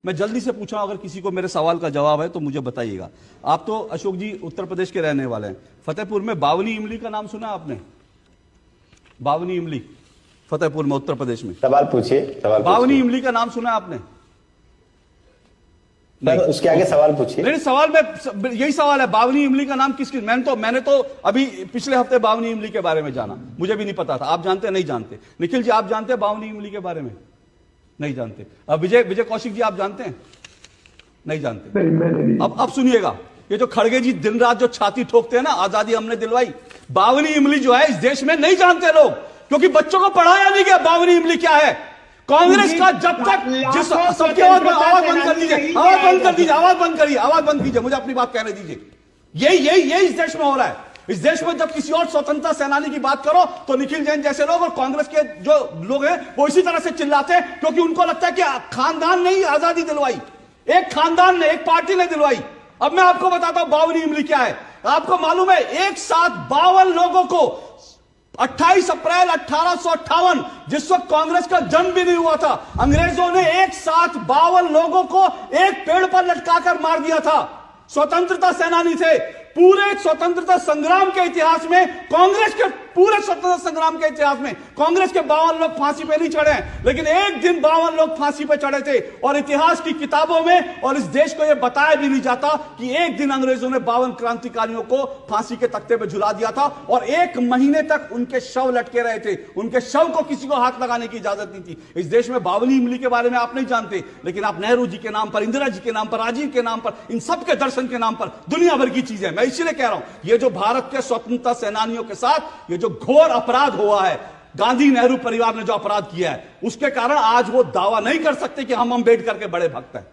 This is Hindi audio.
मैं जल्दी से पूछा, अगर किसी को मेरे सवाल का जवाब है तो मुझे बताइएगा। आप तो अशोक जी उत्तर प्रदेश के रहने वाले हैं। फतेहपुर में बावनी इमली का नाम सुना आपने? बावनी इमली, फतेहपुर में, उत्तर प्रदेश में। सवाल पूछिए, सवाल बावनी इमली का नाम सुना आपने? नहीं, उसके आगे सवाल पूछिए। मेरे सवाल में यही सवाल है, बावनी इमली का नाम किसकी? मैंने तो अभी पिछले हफ्ते बावनी इमली के बारे में जाना, मुझे भी नहीं पता था। आप जानते? नहीं जानते। निखिल जी आप जानते हैं बावनी इमली के बारे में? नहीं जानते। अब विजय कौशिक जी आप जानते हैं? नहीं जानते। नहीं, अब सुनिएगा, ये जो खड़गे जी दिन रात जो छाती ठोकते हैं ना, आजादी हमने दिलवाई, बावनी इमली जो है इस देश में नहीं जानते लोग, क्योंकि बच्चों को पढ़ाया नहीं गया बावनी इमली क्या है। कांग्रेस का जब तक जिस सबकी आवाज बंद कर दीजिए, आवाज बंद कर दीजिए, आवाज बंद करिए, आवाज बंद कीजिए, मुझे अपनी बात कहने दीजिए। यही इस देश में हो रहा है। इस देश में जब किसी और स्वतंत्रता सेनानी की बात करो तो निखिल जैन जैसे लोग और कांग्रेस के जो लोग हैं वो इसी तरह से चिल्लाते हैं, क्योंकि उनको लगता है कि खानदान ने ही आजादी दिलवाई, एक खानदान ने, एक पार्टी ने दिलवाई। अब मैं आपको बताता हूं बावनी इमली क्या है। आपको मालूम है एक साथ 52 लोगों को 28 अप्रैल 1858, जिस वक्त कांग्रेस का जन्म भी नहीं हुआ था, अंग्रेजों ने एक साथ 52 लोगों को एक पेड़ पर लटकाकर मार दिया था। स्वतंत्रता सेनानी थे। पूरे स्वतंत्रता संग्राम के इतिहास में, कांग्रेस के पूरे स्वतंत्रता संग्राम के इतिहास में कांग्रेस के 52 लोग फांसी पे नहीं चढ़े, लेकिन एक दिन 52 लोग फांसी पे चढ़े थे। और इतिहास की किताबों में और इस देश को यह बताया भी नहीं जाता कि एक दिन अंग्रेजों ने 52 क्रांतिकारियों को फांसी के तख्ते पे झुला दिया था और 1 महीने तक उनके शव लटके रहे थे। उनके शव को किसी को हाथ लगाने की इजाजत नहीं थी। इस देश में बावनी इमली के बारे में आप नहीं जानते, लेकिन आप नेहरू जी के नाम पर, इंदिरा जी के नाम पर, राजीव के नाम पर, इन सबके दर्शन के नाम पर दुनिया भर की चीजें। मैं इसलिए कह रहा हूं, ये जो भारत के स्वतंत्रता सेनानियों के साथ ये जो घोर अपराध हुआ है, गांधी नेहरू परिवार ने जो अपराध किया है, उसके कारण आज वो दावा नहीं कर सकते कि हम अम्बेडकर के बड़े भक्त हैं।